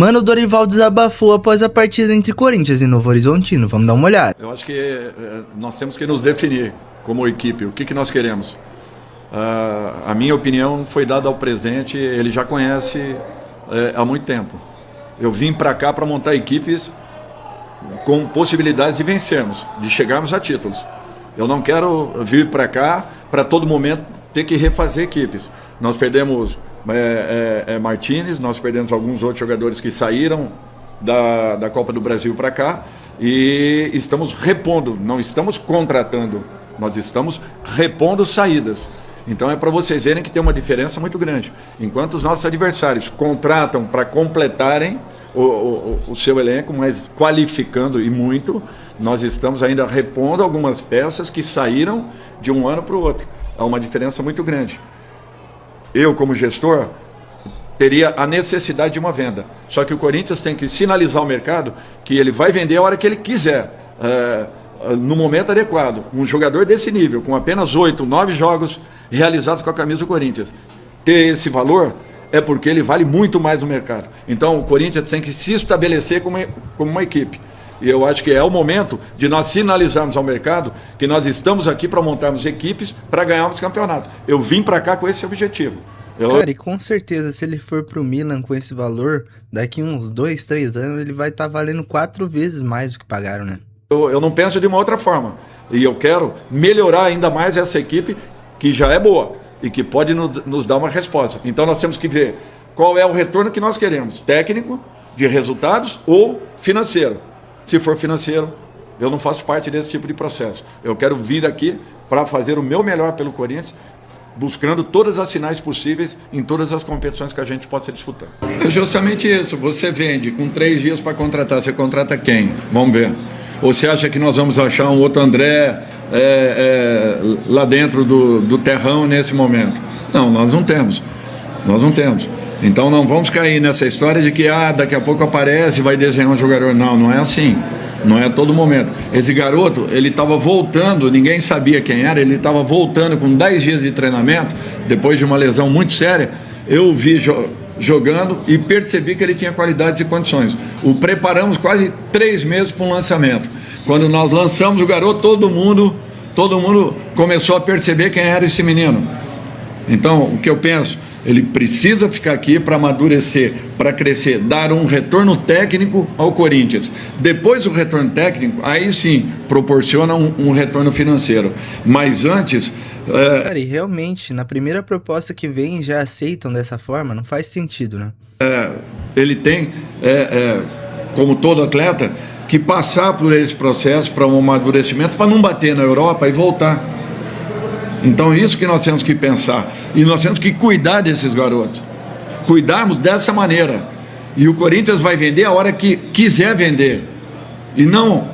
Mano, o Dorival desabafou após a partida entre Corinthians e Novo Horizontino. Vamos dar uma olhada. Eu acho que nós temos que nos definir como equipe, o que nós queremos. A minha opinião foi dada ao presidente, ele já conhece há muito tempo. Eu vim para cá para montar equipes com possibilidades de vencermos, de chegarmos a títulos. Eu não quero vir para cá para todo momento ter que refazer equipes. Nós perdemos Martínez, nós perdemos alguns outros jogadores que saíram da Copa do Brasil para cá e estamos repondo, não estamos contratando, nós estamos repondo saídas. Então é para vocês verem que tem uma diferença muito grande. Enquanto os nossos adversários contratam para completarem o seu elenco, mas qualificando e muito, nós estamos ainda repondo algumas peças que saíram de um ano para o outro. Há uma diferença muito grande. Eu, como gestor, teria a necessidade de uma venda. Só que o Corinthians tem que sinalizar ao mercado que ele vai vender a hora que ele quiser, no momento adequado. Um jogador desse nível, com apenas 8, 9 jogos realizados com a camisa do Corinthians, ter esse valor é porque ele vale muito mais no mercado. Então o Corinthians tem que se estabelecer como uma equipe. E eu acho que é o momento de nós sinalizarmos ao mercado que nós estamos aqui para montarmos equipes para ganharmos campeonatos. Eu vim para cá com esse objetivo. Cara, e com certeza, se ele for pro Milan com esse valor, daqui uns 2, 3 anos, ele vai estar valendo 4 vezes mais do que pagaram, né? Eu não penso de uma outra forma. E eu quero melhorar ainda mais essa equipe, que já é boa e que pode nos dar uma resposta. Então nós temos que ver qual é o retorno que nós queremos, técnico, de resultados ou financeiro. Se for financeiro, eu não faço parte desse tipo de processo. Eu quero vir aqui para fazer o meu melhor pelo Corinthians, buscando todas as sinais possíveis em todas as competições que a gente possa disputar. É justamente isso. Você vende com 3 dias para contratar. Você contrata quem? Vamos ver. Ou você acha que nós vamos achar um outro André lá dentro do terrão nesse momento? Não, nós não temos. Nós não temos. Então não vamos cair nessa história de que daqui a pouco aparece e vai desenhar um jogador. Não, não é assim. Não é a todo momento. Esse garoto, ele estava voltando, ninguém sabia quem era, ele estava voltando com 10 dias de treinamento, depois de uma lesão muito séria. Eu o vi jogando e percebi que ele tinha qualidades e condições. O preparamos quase 3 meses para um lançamento. Quando nós lançamos o garoto, todo mundo começou a perceber quem era esse menino. Então, o que eu penso? Ele precisa ficar aqui para amadurecer, para crescer, dar um retorno técnico ao Corinthians. Depois do retorno técnico, aí sim proporciona um retorno financeiro. Mas antes... Cara, e realmente, na primeira proposta que vem, já aceitam dessa forma? Não faz sentido, né? Ele tem, como todo atleta, que passar por esse processo para um amadurecimento, para não bater na Europa e voltar. Então isso que nós temos que pensar. E nós temos que cuidar desses garotos. Cuidarmos dessa maneira. E o Corinthians vai vender a hora que quiser vender. E não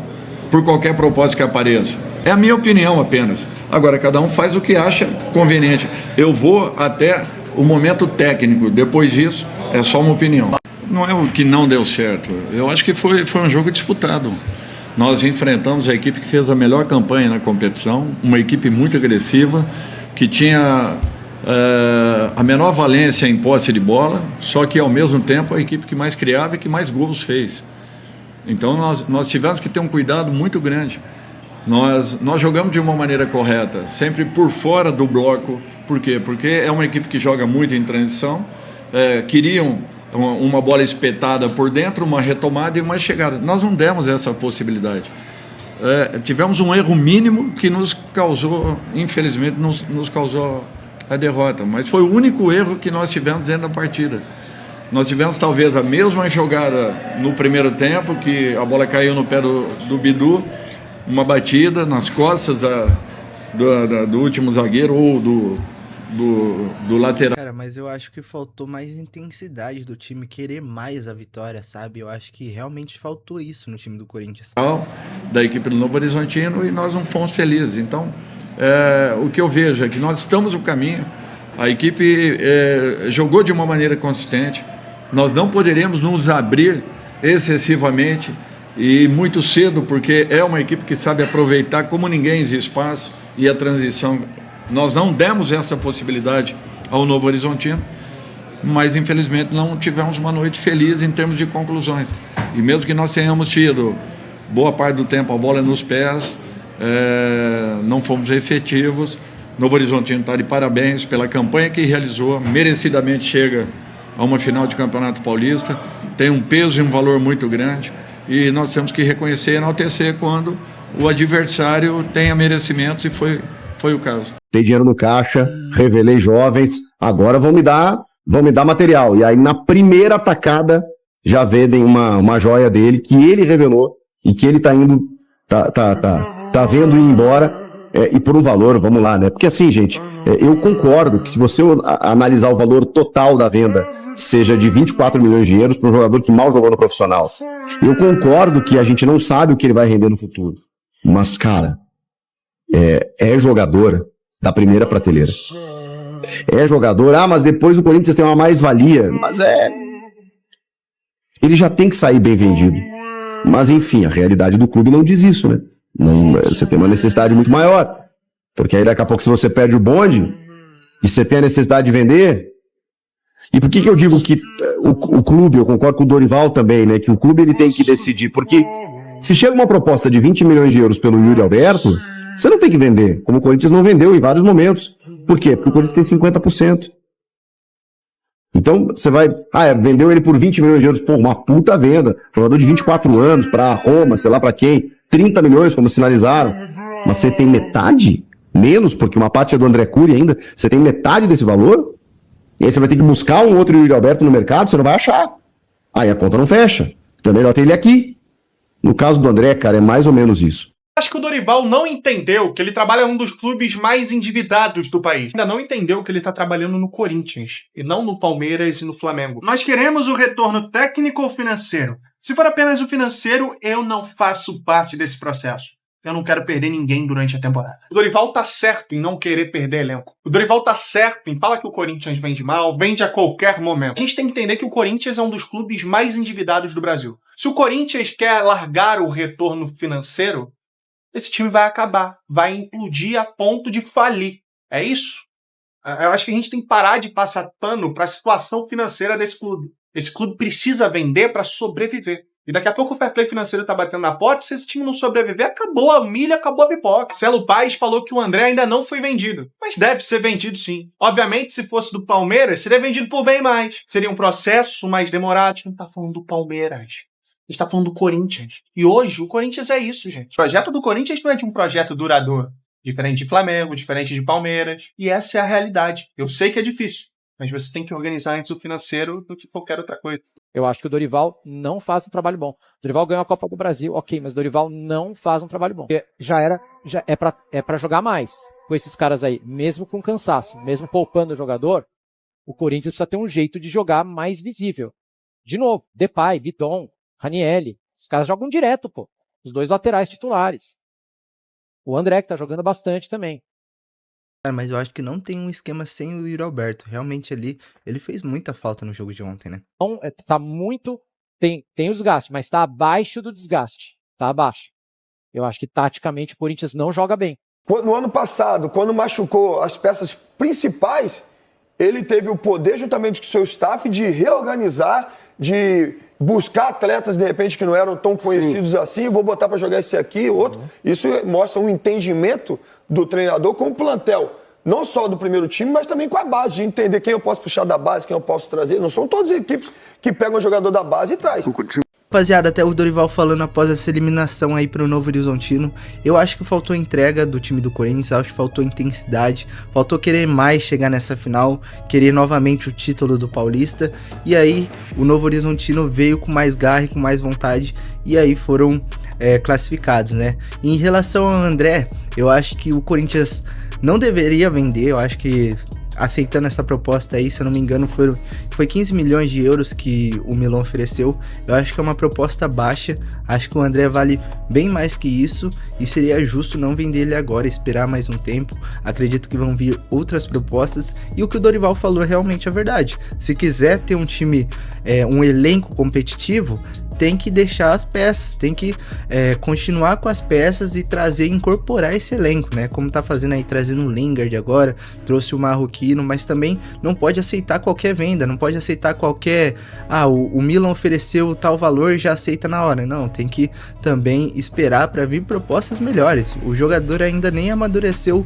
por qualquer propósito que apareça. É a minha opinião apenas. Agora, cada um faz o que acha conveniente. Eu vou até o momento técnico. Depois disso, é só uma opinião. Não é o que não deu certo. Eu acho que foi um jogo disputado. Nós enfrentamos a equipe que fez a melhor campanha na competição, uma equipe muito agressiva, que tinha a menor valência em posse de bola, só que ao mesmo tempo a equipe que mais criava e que mais gols fez. Então nós tivemos que ter um cuidado muito grande. Nós jogamos de uma maneira correta, sempre por fora do bloco. Por quê? Porque é uma equipe que joga muito em transição, queriam uma bola espetada por dentro, uma retomada e uma chegada. Nós não demos essa possibilidade. Tivemos um erro mínimo que nos causou, infelizmente, nos causou a derrota. Mas foi o único erro que nós tivemos dentro da partida. Nós tivemos talvez a mesma jogada no primeiro tempo, que a bola caiu no pé do Bidu, uma batida nas costas do último zagueiro ou do lateral. Cara, mas eu acho que faltou mais intensidade do time, querer mais a vitória, sabe? Eu acho que realmente faltou isso no time do Corinthians. Da equipe do Novo Horizontino, e nós não fomos felizes. Então, o que eu vejo é que nós estamos no caminho, a equipe jogou de uma maneira consistente, nós não poderemos nos abrir excessivamente e muito cedo, porque é uma equipe que sabe aproveitar como ninguém esse espaço e a transição. Nós não demos essa possibilidade ao Novo Horizontino mas infelizmente não tivemos uma noite feliz em termos de conclusões. E mesmo que nós tenhamos tido boa parte do tempo a bola nos pés, não fomos efetivos. Novo Horizontino está de parabéns pela campanha que realizou, merecidamente chega a uma final de Campeonato Paulista, tem um peso e um valor muito grande, e nós temos que reconhecer e enaltecer quando o adversário tenha merecimentos, e foi o caso. Tem dinheiro no caixa, revelei jovens, agora vão me dar material. E aí na primeira atacada já vendem uma joia dele que ele revelou e que ele tá vendo ir embora, e por um valor, vamos lá, né? Porque assim, gente, eu concordo que se você analisar o valor total da venda seja de 24 milhões de euros para um jogador que mal jogou no profissional. Eu concordo que a gente não sabe o que ele vai render no futuro. Mas, cara, é jogador da primeira prateleira. É jogador, mas depois o Corinthians tem uma mais-valia. Mas ele já tem que sair bem vendido. Mas, enfim, a realidade do clube não diz isso, né? Você tem uma necessidade muito maior. Porque aí daqui a pouco, se você perde o bonde e você tem a necessidade de vender. E por que eu digo que o clube, eu concordo com o Dorival também, né? Que o clube ele tem que decidir. Porque se chega uma proposta de 20 milhões de euros pelo Yuri Alberto, você não tem que vender, como o Corinthians não vendeu em vários momentos. Por quê? Porque o Corinthians tem 50%. Então, você vai... vendeu ele por 20 milhões de euros. Pô, uma puta venda. Jogador de 24 anos para Roma, sei lá para quem. 30 milhões, como sinalizaram. Mas você tem metade? Menos, porque uma parte é do André Cury ainda. Você tem metade desse valor? E aí você vai ter que buscar um outro Yuri Alberto no mercado, você não vai achar. Aí a conta não fecha. Então é melhor ter ele aqui. No caso do André, cara, é mais ou menos isso. Acho que o Dorival não entendeu que ele trabalha em um dos clubes mais endividados do país. Ainda não entendeu que ele está trabalhando no Corinthians, e não no Palmeiras e no Flamengo. Nós queremos o retorno técnico ou financeiro. Se for apenas o financeiro, eu não faço parte desse processo. Eu não quero perder ninguém durante a temporada. O Dorival tá certo em não querer perder elenco. O Dorival tá certo em falar que o Corinthians vende mal, vende a qualquer momento. A gente tem que entender que o Corinthians é um dos clubes mais endividados do Brasil. Se o Corinthians quer largar o retorno financeiro, esse time vai acabar, vai implodir a ponto de falir. É isso? Eu acho que a gente tem que parar de passar pano para a situação financeira desse clube. Esse clube precisa vender para sobreviver. E daqui a pouco o fair play financeiro tá batendo na porta, se esse time não sobreviver, acabou a milha, acabou a pipoca. Celo Paz falou que o André ainda não foi vendido. Mas deve ser vendido sim. Obviamente, se fosse do Palmeiras, seria vendido por bem mais. Seria um processo mais demorado. A gente não tá falando do Palmeiras. A gente tá falando do Corinthians. E hoje, o Corinthians é isso, gente. O projeto do Corinthians não é de um projeto duradouro. Diferente de Flamengo, diferente de Palmeiras. E essa é a realidade. Eu sei que é difícil. Mas você tem que organizar antes o financeiro do que qualquer outra coisa. Eu acho que o Dorival não faz um trabalho bom. O Dorival ganhou a Copa do Brasil, ok, mas o Dorival não faz um trabalho bom. Porque já é pra jogar mais com esses caras aí, mesmo com cansaço, mesmo poupando o jogador, o Corinthians precisa ter um jeito de jogar mais visível. De novo, Depay, Bidon, Ranielli, os caras jogam direto, pô. Os dois laterais titulares. O André, que tá jogando bastante também. Cara, mas eu acho que não tem um esquema sem o Yuri Alberto. Realmente ali, ele fez muita falta no jogo de ontem, né? Então, tá muito... Tem o desgaste, mas tá abaixo do desgaste. Tá abaixo. Eu acho que taticamente o Corinthians não joga bem. No ano passado, quando machucou as peças principais, ele teve o poder, juntamente com o seu staff, de reorganizar, de buscar atletas, de repente, que não eram tão conhecidos assim, vou botar para jogar esse aqui, outro. Isso mostra um entendimento do treinador com o plantel, não só do primeiro time, mas também com a base, de entender quem eu posso puxar da base, quem eu posso trazer. Não são todas as equipes que pegam o jogador da base e traz. Rapaziada, até o Dorival falando após essa eliminação aí pro Novo Horizontino, eu acho que faltou entrega do time do Corinthians, acho que faltou intensidade, faltou querer mais chegar nessa final, querer novamente o título do Paulista, e aí o Novo Horizontino veio com mais garra e com mais vontade, e aí foram classificados, né? E em relação ao André, eu acho que o Corinthians não deveria vender, eu acho que aceitando essa proposta aí, se eu não me engano, foi 15 milhões de euros que o Milan ofereceu. Eu acho que é uma proposta baixa, acho que o André vale bem mais que isso e seria justo não vender ele agora, esperar mais um tempo. Acredito que vão vir outras propostas e o que o Dorival falou é realmente a verdade. Se quiser ter um time, um elenco competitivo, tem que deixar as peças, tem que continuar com as peças e trazer, incorporar esse elenco, né? Como tá fazendo aí, trazendo o Lingard agora, trouxe o Marroquino, mas também não pode aceitar qualquer venda, não pode pode aceitar qualquer... o Milan ofereceu tal valor e já aceita na hora. Não, tem que também esperar para vir propostas melhores. O jogador ainda nem amadureceu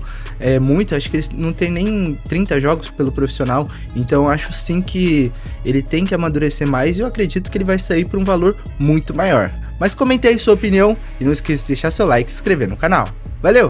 muito, acho que ele não tem nem 30 jogos pelo profissional, então acho sim que ele tem que amadurecer mais e eu acredito que ele vai sair por um valor muito maior. Mas comente aí sua opinião e não esqueça de deixar seu like e se inscrever no canal. Valeu!